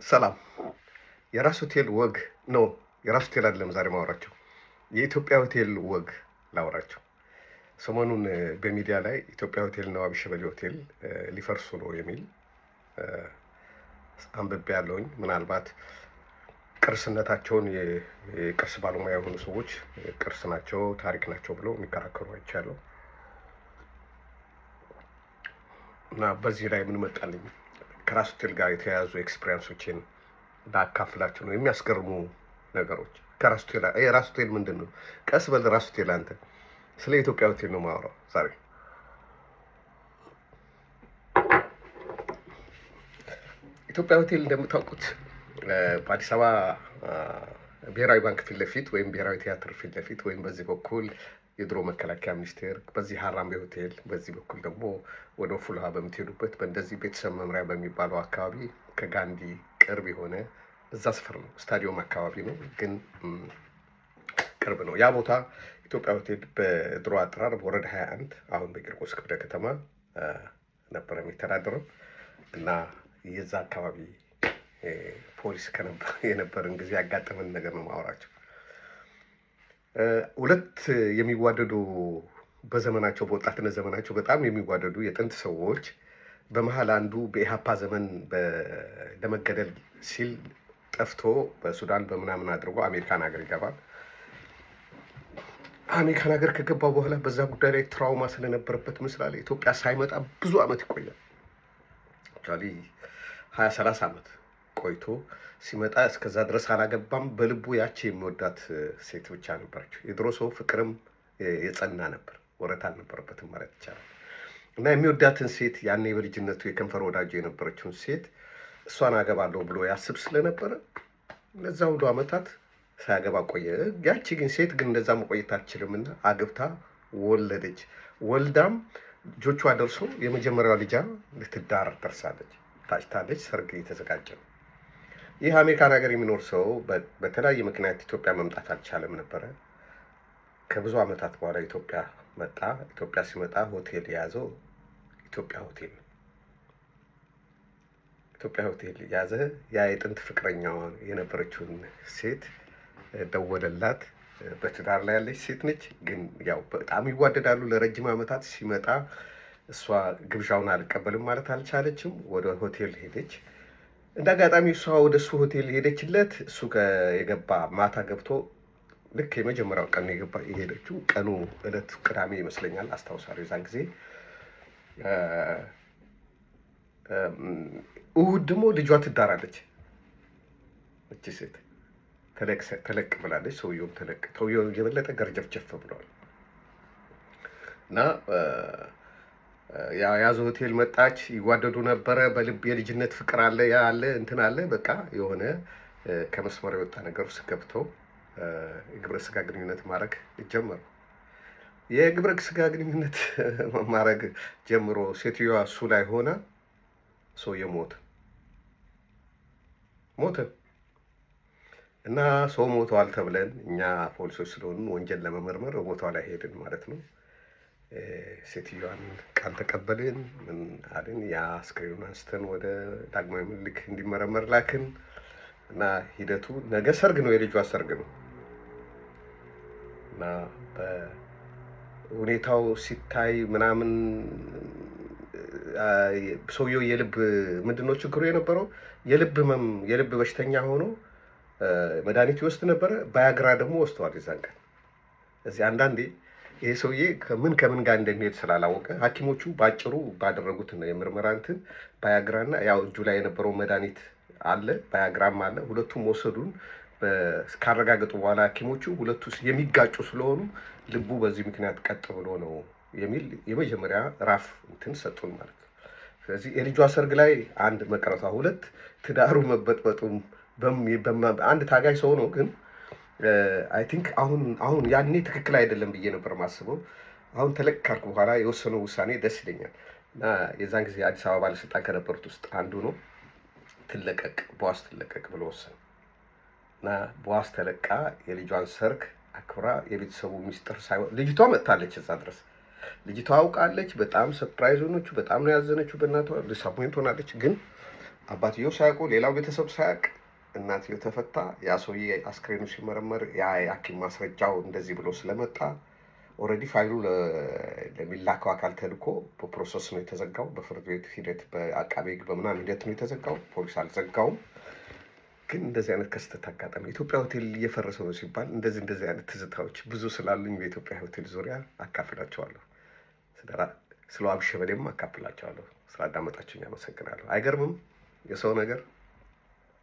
ሰላም። የራስ ሆቴል ወግ ነው። የራስ ሆቴል አይደለም ዛሬ ማወራቸው፣ የኢትዮጵያ ሆቴል ወግ ላወራቸው። ሰሞኑን በሚዲያ ላይ ኢትዮጵያ ሆቴል እና ዋቢ ሸበሌ ሆቴል ሊፈርሱ ነው የሚል አንብቤ ያለውኝ። ምናልባት ቅርስነታቸውን የቅርስ ባለሙያ የሆኑ ሰዎች ቅርስ ናቸው፣ ታሪክ ናቸው ብለው የሚከራከሩ አይቻለሁ። እና በዚህ ላይ ምን መጣልኝ ከራስ ሆቴል ጋር የተያያዙ ኤክስፔሪንሶችን ላካፍላችሁ ነው። የሚያስገርሙ ነገሮች ከራስ ሆቴል። ራስ ሆቴል ምንድን ነው? ቀስ በል ራስ ሆቴል። አንተ ስለ ኢትዮጵያ ሆቴል ነው የማወራው ዛሬ። ኢትዮጵያ ሆቴል እንደምታውቁት በአዲስ አበባ ብሔራዊ ባንክ ፊት ለፊት ወይም ብሔራዊ ቲያትር ፊት ለፊት ወይም በዚህ በኩል የድሮ መከላከያ ሚኒስቴር፣ በዚህ ሀራምቤ ሆቴል፣ በዚህ በኩል ደግሞ ወደ ፉልሃ በምትሄዱበት በእንደዚህ ቤተሰብ መምሪያ በሚባለው አካባቢ ከጋንዲ ቅርብ የሆነ እዛ ስፍር ነው። ስታዲየም አካባቢ ነው፣ ግን ቅርብ ነው። ያ ቦታ ኢትዮጵያ ሆቴል በድሮ አጠራር በወረዳ 21 አሁን በቂርቆስ ክፍለ ከተማ ነበረ የሚተዳደረው እና የዛ አካባቢ ፖሊስ የነበርን ጊዜ ያጋጠመን ነገር ነው ማወራቸው። ሁለት የሚዋደዱ በዘመናቸው በወጣትነት ዘመናቸው በጣም የሚዋደዱ የጥንት ሰዎች በመሀል አንዱ በኢሃፓ ዘመን ለመገደል ሲል ጠፍቶ በሱዳን በምናምን አድርጎ አሜሪካን ሀገር ይገባል። አሜሪካን ሀገር ከገባ በኋላ በዛ ጉዳይ ላይ ትራውማ ስለነበረበት ምስላለ ኢትዮጵያ ሳይመጣ ብዙ አመት ይቆያል። ቻሊ 20-30 አመት ቆይቶ ሲመጣ እስከዛ ድረስ አላገባም። በልቡ ያቺ የሚወዳት ሴት ብቻ ነበረችው። የድሮ ሰው ፍቅርም የጸና ነበር፣ ወረት አልነበረበትም ማለት ይቻላል። እና የሚወዳትን ሴት ያኔ በልጅነቱ የከንፈር ወዳጁ የነበረችውን ሴት እሷን አገባለሁ ብሎ ያስብ ስለነበረ እነዛ ሁሉ አመታት ሳያገባ ቆየ። ያቺ ግን ሴት ግን እንደዛ መቆየት አትችልምና አግብታ ወለደች። ወልዳም ልጆቿ ደርሶ የመጀመሪያዋ ልጃ ልትዳር ደርሳለች፣ ታጭታለች። ሰርግ እየተዘጋጀ ነው። ይህ አሜሪካን ሀገር የሚኖር ሰው በተለያየ ምክንያት ኢትዮጵያ መምጣት አልቻለም ነበረ። ከብዙ አመታት በኋላ ኢትዮጵያ መጣ። ኢትዮጵያ ሲመጣ ሆቴል የያዘው ኢትዮጵያ ሆቴል ነው። ኢትዮጵያ ሆቴል ያዘ። ያ የጥንት ፍቅረኛዋ የነበረችውን ሴት ደወለላት። በትዳር ላይ ያለች ሴት ነች፣ ግን ያው በጣም ይዋደዳሉ ለረጅም አመታት። ሲመጣ እሷ ግብዣውን አልቀበልም ማለት አልቻለችም። ወደ ሆቴል ሄደች። እንደ አጋጣሚ እሷ ወደ እሱ ሆቴል ሄደችለት። እሱ የገባ ማታ ገብቶ ልክ የመጀመሪያው ቀን የሄደችው ቀኑ እለት ቅዳሜ ይመስለኛል፣ አስታውሳለሁ። የዛን ጊዜ እሑድ ደግሞ ልጇ ትዳራለች። እቺ ሴት ተለቅ ብላለች። ሰውየውም ሰውየው የበለጠ ገርጀፍጀፍ ብለዋል። እና ያዘ ሆቴል መጣች። ይዋደዱ ነበረ። በልብ የልጅነት ፍቅር አለ፣ ያ አለ፣ እንትን አለ። በቃ የሆነ ከመስመር የወጣ ነገር ውስጥ ገብተው የግብረ ስጋ ግንኙነት ማድረግ ጀመሩ። የግብረ ስጋ ግንኙነት ማድረግ ጀምሮ ሴትዮዋ እሱ ላይ ሆና ሰውየው ሞተ እና ሰው ሞተዋል ተብለን እኛ ፖሊሶች ስለሆኑ ወንጀል ለመመርመር ቦታው ላይ ሄድን ማለት ነው። ሴትዮዋን ቃል ተቀበልን። ምን አልን? ያ አስክሬኑን አንስተን ወደ ዳግማዊ ምኒልክ እንዲመረመር ላክን እና ሂደቱ ነገ ሰርግ ነው፣ የልጇ ሰርግ ነው። እና በሁኔታው ሲታይ ምናምን ሰውየው የልብ ምንድነው ችግሩ የነበረው? የልብ ህመም፣ የልብ በሽተኛ ሆኖ መድኃኒት ይወስድ ነበረ። ባያግራ ደግሞ ወስደዋል የዛን ቀን። እዚህ አንዳንዴ ይሄ ሰውዬ ከምን ጋር እንደሚሄድ ስላላወቀ ሐኪሞቹ ባጭሩ ባደረጉት ነው የምርመራ እንትን ባያግራና ያው እጁ ላይ የነበረው መድኃኒት አለ፣ ባያግራም አለ። ሁለቱም ወሰዱን ካረጋገጡ በኋላ ሐኪሞቹ ሁለቱ የሚጋጩ ስለሆኑ ልቡ በዚህ ምክንያት ቀጥ ብሎ ነው የሚል የመጀመሪያ ራፍ እንትን ሰጡን ማለት ነው። ስለዚህ የልጇ ሰርግ ላይ አንድ መቅረቷ፣ ሁለት ትዳሩ መበጥበጡም አንድ ታጋይ ሰው ነው ግን አይ ቲንክ አሁን ያኔ ትክክል አይደለም ብዬ ነበር ማስበው። አሁን ተለቅ ካልኩ በኋላ የወሰነው ውሳኔ ደስ ይለኛል። እና የዛን ጊዜ አዲስ አበባ ባለስልጣን ከነበሩት ውስጥ አንዱ ነው። ትለቀቅ፣ በዋስ ትለቀቅ ብሎ ወሰነ እና በዋስ ተለቃ የልጇን ሰርግ አክብራ የቤተሰቡ ሚስጥር ሳይሆን ልጅቷ መጥታለች እዛ ድረስ። ልጅቷ አውቃለች። በጣም ሰርፕራይዝ ሆነች። በጣም ነው ያዘነችው። በእናቷ ዲስአፖይንት ሆናለች። ግን አባትየው ሳያውቁ ሌላው ቤተሰብ ሳያውቅ እናትየው ተፈታ። ያ ሰውዬ አስክሬኑ ሲመረመር ያ የሐኪም ማስረጃው እንደዚህ ብሎ ስለመጣ ኦልሬዲ ፋይሉ ለሚላከው አካል ተልኮ በፕሮሰስ ነው የተዘጋው። በፍርድ ቤት ሂደት በአቃቤ ሕግ በምናምን ሂደት ነው የተዘጋው። ፖሊስ አልዘጋውም። ግን እንደዚህ አይነት ክስተት አጋጣሚ ኢትዮጵያ ሆቴል እየፈረሰ ነው ሲባል እንደዚህ አይነት ትዝታዎች ብዙ ስላሉኝ በኢትዮጵያ ሆቴል ዙሪያ አካፍላቸዋለሁ። ስለ ዋቢ ሸበሌም አካፍላቸዋለሁ። ስላዳመጣችሁኝ አመሰግናለሁ። አይገርምም የሰው ነገር?